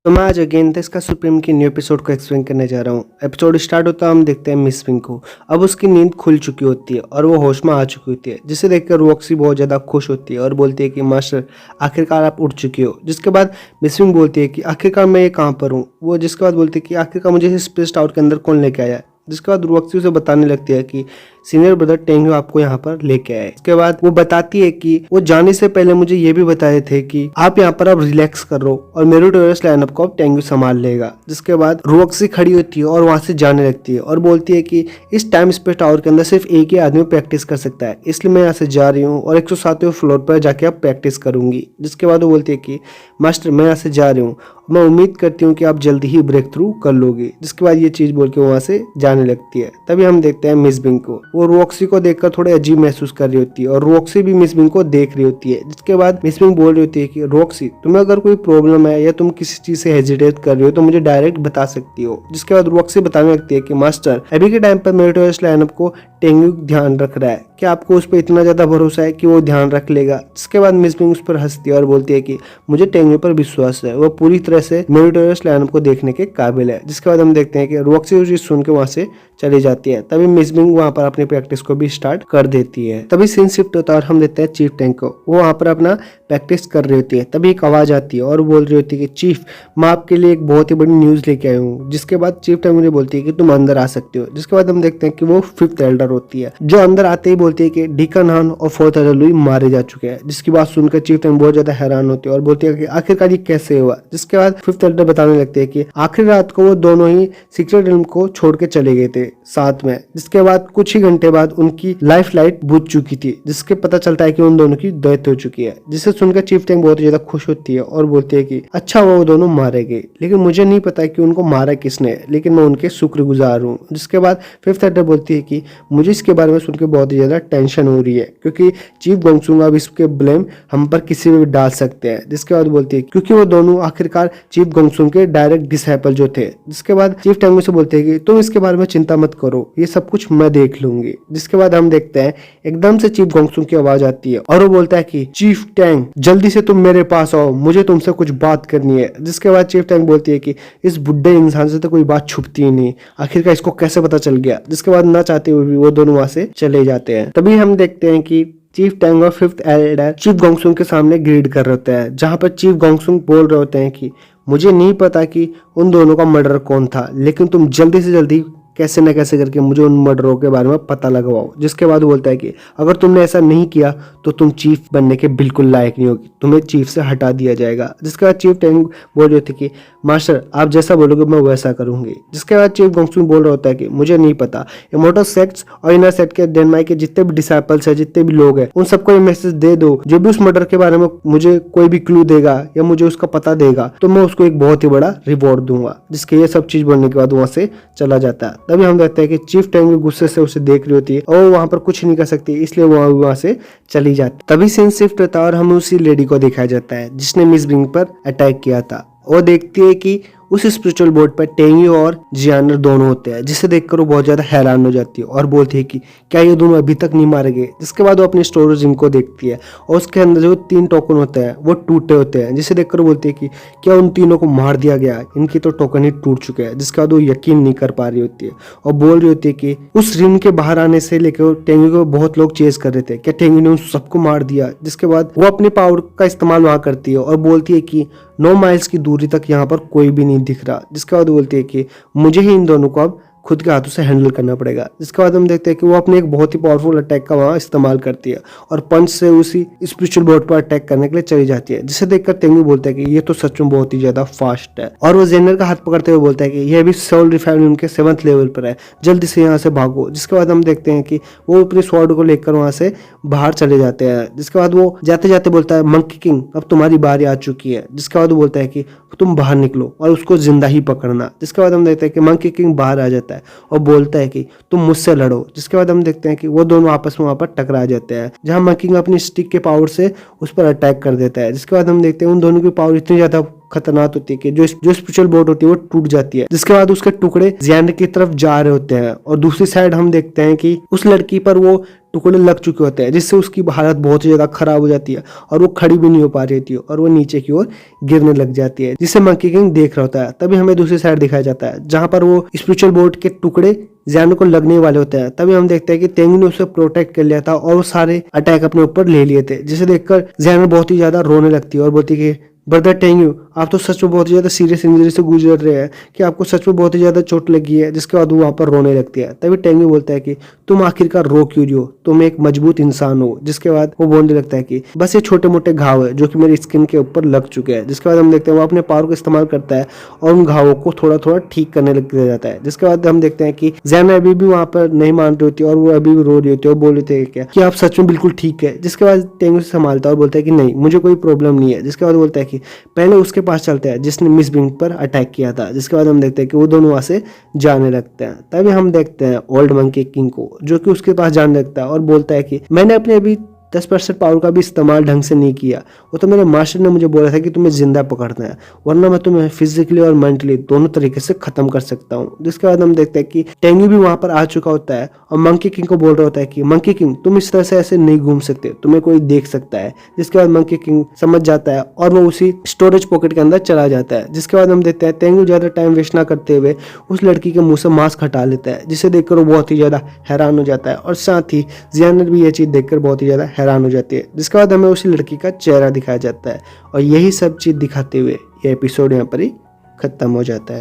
तो मैं आज अगेन इसका सुप्रीम की न्यू एपिसोड को एक्सप्लेन करने जा रहा हूँ। एपिसोड स्टार्ट होता है, हम देखते हैं मिस विंग को। अब उसकी नींद खुल चुकी होती है और वो होश में आ चुकी होती है, जिसे देखकर रॉक्सी बहुत ज़्यादा खुश होती है और बोलती है कि मास्टर आखिरकार आप उठ चुकी हो। जिसके बाद मिस विंग बोलती है कि आखिरकार मैं ये कहाँ पर हूँ। वो जिसके बाद बोलती है कि आखिरकार मुझे इस स्पेस टावर के अंदर कौन लेके आया है। जिसके बाद रॉक्सी उसे बताने लगती है कि सीनियर ब्रदर टेंगू आपको यहाँ पर लेके आए। इसके बाद वो बताती है कि वो जाने से पहले मुझे ये भी बताए थे कि आप यहाँ पर अब रिलैक्स कर लो और मेरिटोरियस लाइनअप को अब टेंगू संभाल लेगा। जिसके बाद रॉक्सी खड़ी होती है और वहां से जाने लगती है और बोलती है कि इस टाइम स्पेस टावर के अंदर सिर्फ एक ही आदमी प्रैक्टिस कर सकता है, इसलिए मैं यहाँ से जा रही हूँ और 107वें फ्लोर पर जाके अब प्रैक्टिस करूंगी। जिसके बाद वो बोलती है कि मास्टर मैं यहाँ से जा रही हूँ, मैं उम्मीद करती हूँ कि आप जल्दी ही ब्रेक थ्रू कर लोगे। जिसके बाद ये चीज बोल के वहां से जाने लगती है। तभी हम देखते हैं मिस बिंग को। वो रॉक्सी को देखकर थोड़े अजीब महसूस कर रही होती है और रॉक्सी भी मिस बिंग को देख रही होती है। जिसके बाद मिस बिंग बोल रही होती है कि रॉक्सी तुम्हें अगर कोई प्रॉब्लम है या तुम किसी चीज से हेजिटेट कर रही हो तो मुझे डायरेक्ट बता सकती हो। जिसके बाद रॉक्सी बताने लगती है कि मास्टर अभी के टाइम पर मेरिटोरियस लाइनअप को टेंगू ध्यान रख रहा है, क्या आपको उस पर इतना ज्यादा भरोसा है कि वो ध्यान रख लेगा। जिसके बाद मिस बिंग उस पर हंसती है और बोलती है कि मुझे टेंगू पर विश्वास है, वो पूरी तरह से मेरिटोरियस लाइनअप को देखने के काबिल है। जिसके बाद हम देखते हैं कि रॉक्सी उस चीज सुन के वहां से चली जाती है। तभी मिस बिंग वहां पर अपनी प्रैक्टिस को भी स्टार्ट कर देती है। तभी सीन शिफ्ट होता है और हम देखते हैं चीफ टैंक को। वो वहां पर अपना प्रैक्टिस कर रही होती है। तभी एक आवाज आती है और बोल रही होती है कि चीफ मैं आपके लिए एक बहुत ही बड़ी न्यूज लेके आई हूँ। जिसके बाद चीफ टैंक मुझे बोलती है कि तुम अंदर आ सकते हो। जिसके बाद हम देखते हैं कि वो फिफ्थ एल्डर होती है, जो अंदर आते ही बोलती है कि डीकन हान और फोर्थ एल्डर लुई मारे जा चुके हैं। जिसकी बात सुनकर चीफ टैंक बहुत ज्यादा हैरान होती है और बोलती है कि आखिरकार ये कैसे हुआ। जिसके बाद फिफ्थ एल्डर बताने लगते हैं कि आखिरी रात को वो दोनों ही सीक्रेट रूम को छोड़ के चले गए थे साथ में। जिसके बाद कुछ ही घंटे बाद उनकी लाइफ लाइट बुझ चुकी थी, जिसके पता चलता है कि उन दोनों की डेथ हो चुकी है। जिसे सुनकर चीफ टैंक बहुत ज्यादा खुश होती है और बोलती है कि अच्छा वो दोनों मारे गए, लेकिन मुझे नहीं पता कि उनको मारा किसने, लेकिन मैं उनके शुक्रगुजार हूँ। जिसके बाद फिफ्थ एल्डर बोलती है कि मुझे इसके बारे में सुनकर बहुत ही ज्यादा टेंशन हो रही है, क्योंकि चीफ गोंगसुंग अब इसके ब्लेम हम पर किसी भी डाल सकते हैं। जिसके बाद बोलती है क्योंकि वो दोनों आखिरकार चीफ गोंगसुंग के डायरेक्ट डिसाइपल जो थे। जिसके बाद चीफ टैंग से बोलते हैं कि तुम इसके बारे में चिंता मत करो, ये सब कुछ मैं देख लूंगी। जिसके बाद हम देखते हैं एकदम से चीफ गोंगसुंग की आवाज आती है और वो बोलता है कि चीफ टैंग जल्दी से तुम मेरे पास आओ, मुझे तुमसे कुछ बात करनी है। जिसके बाद चीफ टैंग बोलती है कि इस बुढ़े इंसान से तो कोई बात छुपती ही नहीं, आखिरकार इसको कैसे पता चल गया। जिसके बाद ना चाहते हुए भी वो दोनों वहां से चले जाते हैं। तभी हम देखते हैं कि चीफ टैंग और फिफ्थ एल्डर चीफ गोंगसुंग के सामने ग्रीड कर रहे होते हैं, जहां पर चीफ गोंगसुंग बोल रहे होते हैं कि मुझे नहीं पता कि उन दोनों का मर्डर कौन था, लेकिन तुम जल्दी से जल्दी कैसे न कैसे करके मुझे उन मर्डरों के बारे में पता लगवाओ। जिसके बाद वो बोलता है कि अगर तुमने ऐसा नहीं किया तो तुम चीफ बनने के बिल्कुल लायक नहीं होगी, तुम्हें चीफ से हटा दिया जाएगा। जिसके बाद चीफ टैंग बोल रहे थे कि मास्टर आप जैसा बोलोगे मैं वैसा करूंगी। जिसके बाद चीफ गोंगसुंग बोल रहा होता है कि मुझे नहीं पता, इमोर्टल सेक्ट्स और इनर सेक्ट के डेनमार्क के जितने भी डिसाइपल्स है, जितने भी लोग हैं, उन सबको ये मैसेज दे दो, जो भी उस मर्डर के बारे में मुझे कोई भी क्लू देगा या मुझे उसका पता देगा तो मैं उसको एक बहुत ही बड़ा रिवॉर्ड दूंगा। जिसके ये सब चीज बोलने के बाद वहां से चला जाता है। तभी हम देखते हैं कि चीफ टैंग गुस्से से उसे देख रही होती है और वहां पर कुछ नहीं कर सकती, इसलिए वो वहां से चली जाती। तभी सीन शिफ्ट होता है और हमें उसी लेडी को दिखाया जाता है जिसने मिस बिंग पर अटैक किया था। वो देखती है कि उस स्पिरिचुअल बोर्ड पर टेंगी और जियानर दोनों होते हैं, जिसे देखकर वो बहुत ज्यादा हैरान हो जाती है और बोलती है कि क्या ये दोनों अभी तक नहीं मारे गए। जिसके बाद वो अपनी स्टोरेज रूम को देखती है और उसके अंदर जो 3 टोकन होते हैं वो टूटे होते हैं, जिसे देखकर वो बोलती है कि क्या उन तीनों को मार दिया गया, इनके तो टोकन ही टूट चुके हैं। जिसके बाद वो यकीन नहीं कर पा रही होती है और बोल रही होती है कि उस रिम के बाहर आने से लेकर टेंगी को बहुत लोग चेज कर रहे थे, क्या टेंगी ने उन सबको मार दिया। जिसके बाद वो अपने पावर का इस्तेमाल वहां करती है और बोलती है कि 9 माइल्स की दूरी तक यहाँ पर कोई भी नहीं दिख रहा। जिसके बाद बोलती है कि मुझे ही इन दोनों को अब खुद के हाथों से हैंडल करना पड़ेगा। जिसके बाद हम देखते हैं कि वो अपने एक बहुत ही पावरफुल अटैक का वहां इस्तेमाल करती है और पंच से उसी स्पिरिचुअल बोर्ड पर अटैक करने के लिए चली जाती है। जिसे देखकर तेंगू बोलता है कि ये तो सच में बहुत ही ज्यादा फास्ट है और वो जेनर का हाथ पकड़ते हुए बोलता है कि यह भी सोल रिफाइनरी उनके 7th लेवल पर है, जल्दी से यहाँ से भागो। जिसके बाद हम देखते हैं कि वो अपने स्वॉर्ड को लेकर वहां से बाहर चले जाते हैं। जिसके बाद वो जाते जाते बोलता है मंकी किंग अब तुम्हारी बारी आ चुकी है। जिसके बाद वो बोलता है कि तुम बाहर निकलो और उसको जिंदा ही पकड़ना। जिसके बाद हम देखते हैं कि मंकी किंग बाहर आ जाता है और बोलता है कि तुम मुझसे लड़ो। जिसके बाद हम देखते हैं कि वो दोनों आपस में वहां पर टकरा जाते हैं, जहां मंकी किंग अपनी स्टिक के पावर से उस पर अटैक कर देता है। जिसके बाद हम देखते हैं उन दोनों की पावर इतनी ज्यादा खतरनाक होती है कि जो स्पिरिचुअल बोट होती है वो टूट जाती है, जिसके बाद उसके टुकड़े जियान की तरफ जा रहे होते हैं। और दूसरी साइड हम देखते हैं कि उस लड़की पर वो टुकड़े लग चुके होते हैं, जिससे उसकी हालत बहुत ही ज्यादा खराब हो जाती है और वो खड़ी भी नहीं हो पा रही होती है और वो नीचे की ओर गिरने लग जाती है, जिससे मंकी किंग देख रहा होता है। तभी हमें दूसरी साइड दिखाया जाता है जहां पर वो स्पिरिचुअल बोट के टुकड़े जियान को लगने वाले होते हैं। तभी हम देखते हैं कि तेंगू ने उसे प्रोटेक्ट कर लिया था और वो सारे अटैक अपने ऊपर ले लिए थे, जिसे देखकर जियान बहुत ही ज्यादा रोने लगती है और बोलती है कि ब्रदर टेंगू, आप तो सच में बहुत ही ज्यादा सीरियस इंजरी से गुजर रहे हैं कि आपको सच में बहुत ही ज्यादा चोट लगी है। जिसके बाद वो वहां पर रोने लगती है। तभी टेंगू बोलता है कि तुम आखिरकार रो क्यों रही हो, तुम एक मजबूत इंसान हो। जिसके बाद वो बोलने लगता है कि बस ये छोटे मोटे घाव है जो कि मेरी स्किन के ऊपर लग चुके हैं। जिसके बाद हम देखते हैं वो अपने पावर का इस्तेमाल करता है और उन घावों को थोड़ा थोड़ा ठीक करने लग जाता है। जिसके बाद हम देखते हैं कि जैन अभी भी वहां पर नहीं मान रही होती और वो अभी भी रो रही होती है और बोल रही थी क्या कि आप सच में बिल्कुल ठीक है। जिसके बाद टेंगू से संभालता है और बोलता है कि नहीं, मुझे कोई प्रॉब्लम नहीं है। जिसके बाद बोलता है कि पहले उसके पास चलते हैं जिसने मिस बिंग पर अटैक किया था। जिसके बाद हम देखते हैं कि वो दोनों वहां से जाने लगते हैं। तभी हम देखते हैं ओल्ड मंकी किंग को जो कि उसके पास जाने लगता है और बोलता है कि मैंने अपने अभी 10% पावर का भी इस्तेमाल ढंग से नहीं किया। वो तो मेरे मास्टर ने मुझे बोला था कि तुम्हें जिंदा पकड़ना है, वरना मैं तुम्हें फिजिकली और मेंटली दोनों तरीके से खत्म कर सकता हूँ। जिसके बाद हम देखते हैं कि टेंगू भी वहां पर आ चुका होता है और मंकी किंग को बोल रहा होता है कि मंकी किंग तुम इस तरह से ऐसे नहीं घूम सकते, तुम्हें कोई देख सकता है। जिसके बाद मंकी किंग समझ जाता है और वो उसी स्टोरेज पॉकेट के अंदर चला जाता है। जिसके बाद हम देखते हैं टेंगू ज्यादा टाइम वेस्ट ना करते हुए उस लड़की के मुंह से मास्क हटा लेता है, जिसे देखकर वो बहुत ही ज्यादा हैरान हो जाता है और साथ ही जियान भी ये चीज देखकर बहुत ही ज्यादा हैरान हो जाती है। जिसके बाद हमें उसी लड़की का चेहरा दिखाया जाता है और यही सब चीज दिखाते हुए ये एपिसोड यहाँ पर ही खत्म हो जाता है।